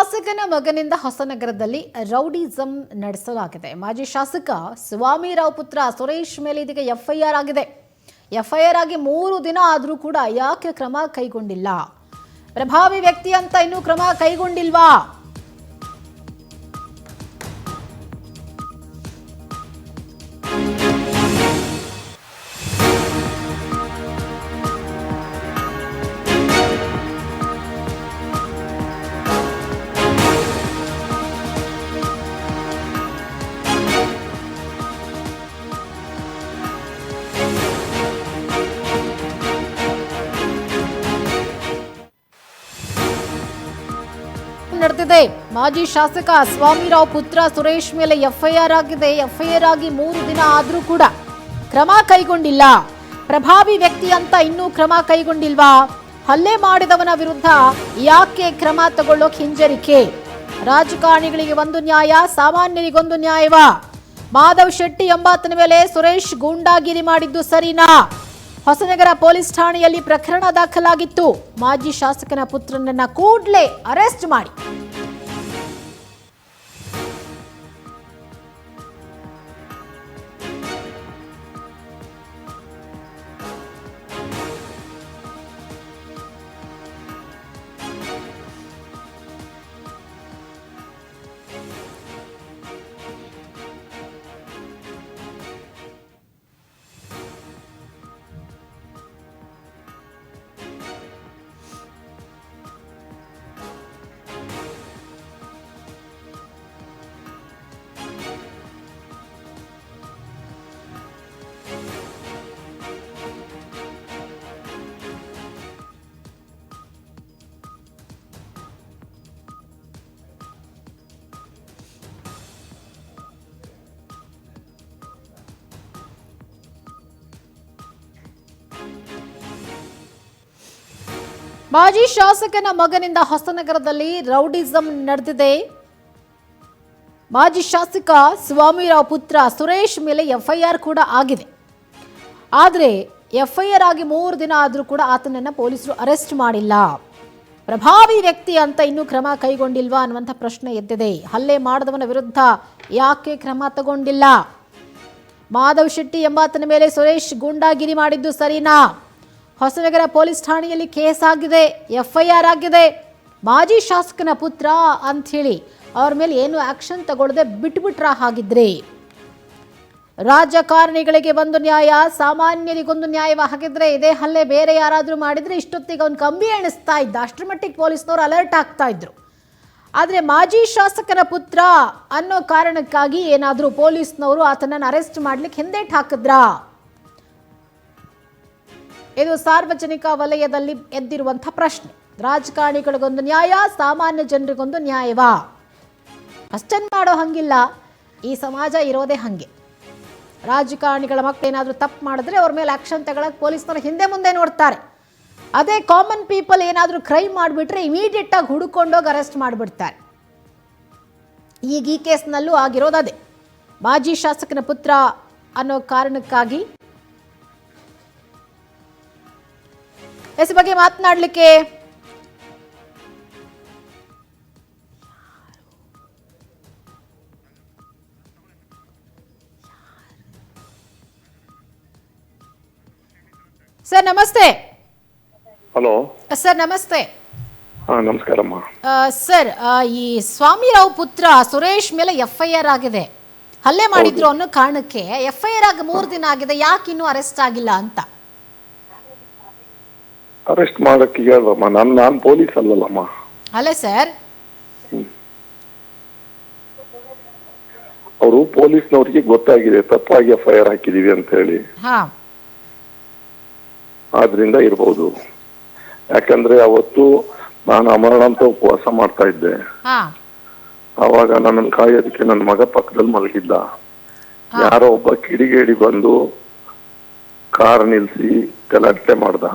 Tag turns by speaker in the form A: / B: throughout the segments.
A: ಶಾಸಕನ ಮಗನಿಂದ ಹೊಸನಗರದಲ್ಲಿ rowdyism ನಡೆಸಲಾಗಿದೆ. ಮಾಜಿ ಶಾಸಕ ಸ್ವಾಮಿರಾವ್ ಪುತ್ರ ಸುರೇಶ್ ಮೇಲೆ ಇದೀಗ ಎಫ್ಐಆರ್ ಆಗಿದೆ. ಎಫ್ಐಆರ್ ಆಗಿ 3 ದಿನ ಆದರೂ ಕೂಡ ಯಾಕೆ ಕ್ರಮ ಕೈಗೊಂಡಿಲ್ಲ? ಪ್ರಭಾವಿ ವ್ಯಕ್ತಿ ಅಂತ ಇನ್ನೂ ಕ್ರಮ ಕೈಗೊಂಡಿಲ್ವಾ? ನಡೆದಿದೆ. ಮಾಜಿ ಶಾಸಕ ಸ್ವಾಮಿರಾವ್ ಪುತ್ರ ಸುರೇಶ್ ಮೇಲೆ ಎಫ್ಐಆರ್ ಆಗಿದೆ. ಎಫ್ಐಆರ್ ಆಗಿ 3 ದಿನ ಆದರೂ ಕೂಡ ಕ್ರಮ ಕೈಗೊಂಡಿಲ್ಲ. ಪ್ರಭಾವಿ ವ್ಯಕ್ತಿ ಅಂತ ಇನ್ನೂ ಕ್ರಮ ಕೈಗೊಂಡಿಲ್ವಾ? ಹಲ್ಲೆ ಮಾಡಿದವನ ವಿರುದ್ಧ ಯಾಕೆ ಕ್ರಮ ತಗೊಳ್ಳೋಕೆ ಹಿಂಜರಿಕೆ? ರಾಜಕಾರಣಿಗಳಿಗೆ ಒಂದು ನ್ಯಾಯ, ಸಾಮಾನ್ಯರಿಗೊಂದು ನ್ಯಾಯವಾ? ಮಾಧವ್ ಶೆಟ್ಟಿ ಎಂಬಾತನ ಮೇಲೆ ಸುರೇಶ್ ಗೂಂಡಾಗಿರಿ ಮಾಡಿದ್ದು ಸರಿನಾ? ಹೊಸನಗರ ಪೊಲೀಸ್ ಠಾಣೆಯಲ್ಲಿ ಪ್ರಕರಣ ದಾಖಲಾಗಿತ್ತು. ಮಾಜಿ ಶಾಸಕನ ಪುತ್ರನನ್ನ ಕೂಡಲೇ ಅರೆಸ್ಟ್ ಮಾಡಿ ಮಾಜಿ ಶಾಸಕನ ಮಗನಿಂದ ಹೊಸನಗರದಲ್ಲಿ ರೌಡಿಸಂ ನಡೆದಿದೆ. ಮಾಜಿ ಶಾಸಕ ಸ್ವಾಮಿರಾವ್ ಪುತ್ರ ಸುರೇಶ್ ಮೇಲೆ ಎಫ್ಐಆರ್ ಕೂಡ ಆಗಿದೆ. ಆದರೆ ಎಫ್ಐಆರ್ ಆಗಿ 3 ದಿನ ಆದರೂ ಕೂಡ ಆತನನ್ನು ಪೊಲೀಸರು ಅರೆಸ್ಟ್ ಮಾಡಿಲ್ಲ. ಪ್ರಭಾವಿ ವ್ಯಕ್ತಿ ಅಂತ ಇನ್ನೂ ಕ್ರಮ ಕೈಗೊಂಡಿಲ್ವಾ ಅನ್ನುವಂಥ ಪ್ರಶ್ನೆ ಎದ್ದಿದೆ. ಹಲ್ಲೆ ಮಾಡಿದವನ ವಿರುದ್ಧ ಯಾಕೆ ಕ್ರಮ ತಗೊಂಡಿಲ್ಲ? ಮಾಧವ್ ಶೆಟ್ಟಿ ಎಂಬಾತನ ಮೇಲೆ ಸುರೇಶ್ ಗೂಂಡಾಗಿರಿ ಮಾಡಿದ್ದು ಸರಿನಾ? ಹೊಸನಗರ ಪೊಲೀಸ್ ಠಾಣೆಯಲ್ಲಿ ಕೇಸ್ ಆಗಿದೆ, ಎಫ್ಐಆರ್ ಆಗಿದೆ. ಮಾಜಿ ಶಾಸಕನ ಪುತ್ರ ಅಂಥೇಳಿ ಅವ್ರ ಮೇಲೆ ಏನು ಆಕ್ಷನ್ ತಗೊಳ್ಳದೆ ಬಿಟ್ಬಿಟ್ರ? ಹಾಗಿದ್ರೆ ರಾಜಕಾರಣಿಗಳಿಗೆ ಒಂದು ನ್ಯಾಯ, ಸಾಮಾನ್ಯರಿಗೊಂದು ನ್ಯಾಯವ? ಹಾಗಿದ್ರೆ ಇದೇ ಹಲ್ಲೆ ಬೇರೆ ಯಾರಾದರೂ ಮಾಡಿದ್ರೆ ಇಷ್ಟೊತ್ತಿಗೆ ಅವ್ನು ಕಂಬಿ ಎಣಿಸ್ತಾ ಇದ್ದ, ಅಷ್ಟರ ಮಟ್ಟಿಗೆ ಪೊಲೀಸ್ನವರು ಅಲರ್ಟ್ ಆಗ್ತಾ ಇದ್ರು. ಆದರೆ ಮಾಜಿ ಶಾಸಕನ ಪುತ್ರ ಅನ್ನೋ ಕಾರಣಕ್ಕಾಗಿ ಏನಾದರೂ ಪೊಲೀಸ್ನವರು ಆತನನ್ನು ಅರೆಸ್ಟ್ ಮಾಡ್ಲಿಕ್ಕೆ ಹಿಂದೇಟು ಹಾಕಿದ್ರಾ? ಇದು ಸಾರ್ವಜನಿಕ ವಲಯದಲ್ಲಿ ಎದ್ದಿರುವಂಥ ಪ್ರಶ್ನೆ. ರಾಜಕಾರಣಿಗಳಿಗೊಂದು ನ್ಯಾಯ, ಸಾಮಾನ್ಯ ಜನರಿಗೊಂದು ನ್ಯಾಯವಾ? ಅಷ್ಟನ್ನು ಮಾಡೋ ಹಂಗಿಲ್ಲ. ಈ ಸಮಾಜ ಇರೋದೇ ಹಾಗೆ. ರಾಜಕಾರಣಿಗಳ ಮಕ್ಕಳು ಏನಾದರೂ ತಪ್ಪು ಮಾಡಿದ್ರೆ ಅವ್ರ ಮೇಲೆ ಆಕ್ಷನ್ ತಗೊಳ್ಳೋಕೆ ಪೊಲೀಸ್ನವರು ಹಿಂದೆ ಮುಂದೆ ನೋಡ್ತಾರೆ. ಅದೇ ಕಾಮನ್ ಪೀಪಲ್ ಏನಾದರೂ ಕ್ರೈಮ್ ಮಾಡಿಬಿಟ್ರೆ ಇಮಿಡಿಯೇಟ್ ಆಗಿ ಹುಡುಕೊಂಡೋಗಿ ಅರೆಸ್ಟ್ ಮಾಡಿಬಿಡ್ತಾರೆ. ಈಗ ಈ ಕೇಸ್ನಲ್ಲೂ ಆಗಿರೋದೇ. ಮಾಜಿ ಶಾಸಕನ ಪುತ್ರ ಅನ್ನೋ ಕಾರಣಕ್ಕಾಗಿ ಈ ಬಗ್ಗೆ ಮಾತನಾಡಲಿಕ್ಕೆ ಸರ್ ನಮಸ್ತೆ.
B: ಹಲೋ
A: ಸರ್ ನಮಸ್ತೆ.
B: ನಮಸ್ಕಾರಮ್ಮ.
A: ಸರ್, ಈ ಸ್ವಾಮಿರಾವ್ ಪುತ್ರ ಸುರೇಶ್ ಮೇಲೆ ಎಫ್ಐಆರ್ ಆಗಿದೆ. ಹಲ್ಲೆ ಮಾಡಿದ್ರು ಅನ್ನೋ ಕಾರಣಕ್ಕೆ ಎಫ್ಐಆರ್ ಆಗಿ 3 ದಿನ ಆಗಿದೆ. ಯಾಕೆ ಇನ್ನೂ ಅರೆಸ್ಟ್ ಆಗಿಲ್ಲ ಅಂತ?
B: ಅರೆಸ್ಟ್ ಮಾಡಕ್ಕೆ ಹೇಳಮ್ಮ. ನಾನು ಪೊಲೀಸ್ ಅಲ್ಲಲ್ಲಮ್ಮ.
A: ಅಲ್ಲ ಸರ್,
B: ಅವರು ಪೊಲೀಸ್ನವ್ರಿಗೆ ಗೊತ್ತಾಗಿದೆ ತಪ್ಪಾಗಿ ಎಫ್ಐಆರ್ ಹಾಕಿದೀವಿ ಅಂತ ಹೇಳಿ. ಆದ್ರಿಂದ ಇರ್ಬೋದು. ಯಾಕಂದ್ರೆ ಅವತ್ತು ನಾನು ಅಮರಣ ಅಂತ ಉಪವಾಸ ಮಾಡ್ತಾ ಇದ್ದೆ. ಅವಾಗ ನನ್ನನ್ನು ಕಾಯೋದಕ್ಕೆ ನನ್ನ ಮಗ ಪಕ್ಕದಲ್ಲಿ ಮಲಗಿದ್ದ. ಯಾರೋ ಒಬ್ಬ ಕಿಡಿಗೇಡಿ ಬಂದು ಕಾರ್ ನಿಲ್ಸಿ ಗಲಾಟೆ ಮಾಡ್ದ.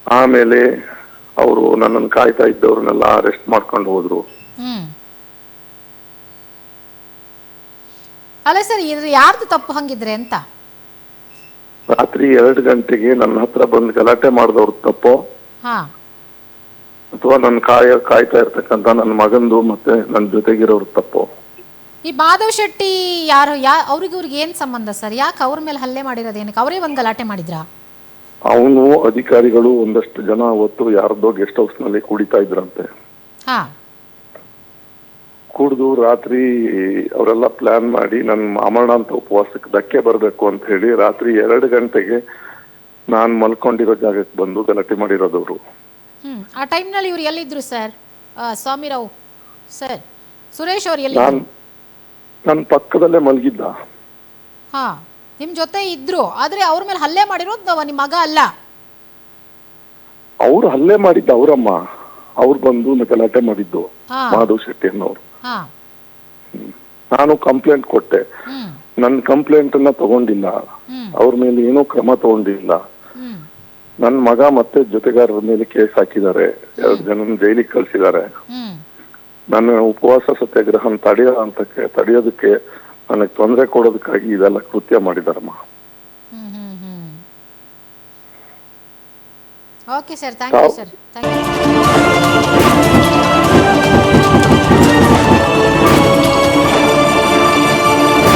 B: ಆಮೇಲೆ ಅವರು ನನ್ನನ್ನು ಕಾಯ್ತಾ ಇದ್ದವ್ರನ್ನೆಲ್ಲ ಅರೆಸ್ಟ್ ಮಾಡ್ಕೊಂಡು ಹೋದ್ರು.
A: ಅಲ್ಲ ಸರ್, ಇದು ಯಾರ್ದು ತಪ್ಪು ಹಂಗಿದ್ರೆ ಅಂತ?
B: ರಾತ್ರಿ 2 ಗಂಟೆಗೆ ನನ್ನ ಹತ್ರ ಬಂದು ಗಲಾಟೆ ಮಾಡಿದವ್ರ ತಪ್ಪೋ ಅಥವಾ ನನ್ನ ಕಾಯ್ತಾ ಇರ್ತಕ್ಕಂಥ ನನ್ನ ಮಗಂದು ಮತ್ತೆ ನನ್ನ ಜೊತೆಗಿರೋರು ತಪ್ಪು.
A: ಈ ಮಾಧವ್ ಶೆಟ್ಟಿ ಯಾರು ಅವ್ರಿಗೆ ಏನ್ ಸಂಬಂಧ ಸರ್? ಯಾಕೆ ಅವ್ರ ಮೇಲೆ ಹಲ್ಲೆ ಮಾಡಿರೋದು? ಏನಕ್ಕೆ ಅವರೇ ಒಂದ್ ಗಲಾಟೆ ಮಾಡಿದ್ರಾ?
B: ಅವನು ಅಧಿಕಾರಿಗಳು ಒಂದಷ್ಟು ಜನ ಅವತ್ತು ಯಾರ್ದೋ ಗೆಸ್ಟ್ ಹೌಸ್ ನಲ್ಲಿ ಕುಡಿತಾ ಇದ್ರಂತೆ.
A: ಹಾ,
B: ಕುಡಿದು ರಾತ್ರಿ ಅವರೆಲ್ಲ ಪ್ಲಾನ್ ಮಾಡಿ ನನ್ನ ಅಮರನಾಥ ಉಪವಾಸಕ್ಕೆ ಧಕ್ಕೆ ಬರಬೇಕು ಅಂತ ಹೇಳಿ ರಾತ್ರಿ 2 ಗಂಟೆಗೆ ನಾನ್ ಮಲ್ಕೊಂಡಿರೋ ಜಾಗಕ್ಕೆ ಬಂದು ಗಲಾಟೆ ಮಾಡಿರೋದವ್ರು.
A: ಆ ಟೈಮ್ನಲ್ಲಿ ಇವ್ರು ಎಲ್ಲಿದ್ರು ಸರ್? ಸ್ವಾಮಿರಾವ್ ಸರ್, ಸುರೇಶ್ ಅವ್ರು ಎಲ್ಲಿದ್ರು?
B: ನನ್ನ ಪಕ್ಕದಲ್ಲೇ ಮಲಗಿದ್ದ.
A: ಹಾ, ನಿಮ್ ಜೊತೆ ಇದ್ರು, ಆದ್ರೆ ಅವ್ರ ಮೇಲೆ ಹಲ್ಲೆ ಮಾಡಿರೋದು ನಿಮ್ ಮಗ ಅಲ್ಲ.
B: ಅವ್ರು ಹಲ್ಲೆ ಮಾಡಿದ್ದ ಅವರಮ್ಮ, ಅವ್ರು ಬಂದು ಗಲಾಟೆ ಮಾಡಿದ್ದು ಮಾಧವ್ ಶೆಟ್ಟಿ ಅನ್ನೋರು. ನಾನು ಕಂಪ್ಲೇಂಟ್ ಕೊಟ್ಟೆ. ನನ್ನ ಕಂಪ್ಲೇಂಟ್ ಅನ್ನ ತಗೊಂಡಿಲ್ಲ, ಅವ್ರ ಮೇಲೆ ಏನೂ ಕ್ರಮ ತಗೊಂಡಿಲ್ಲ. ನನ್ನ ಮಗ ಮತ್ತೆ ಜೊತೆಗಾರರ ಮೇಲೆ ಕೇಸ್ ಹಾಕಿದ್ದಾರೆ, 2 ಜನ ಜೈಲಿಗೆ ಕಳ್ಸಿದ್ದಾರೆ. ನನ್ನ ಉಪವಾಸ ಸತ್ಯಾಗ್ರಹ ತಡೆಯೋದಕ್ಕೆ ನನಗೆ ತೊಂದರೆ ಕೊಡೋದಕ್ಕಾಗಿ ಇದೆಲ್ಲ ಕೃತ್ಯ ಮಾಡಿದಾರಮ್ಮ.
A: Okay sir, thank you sir, thank you.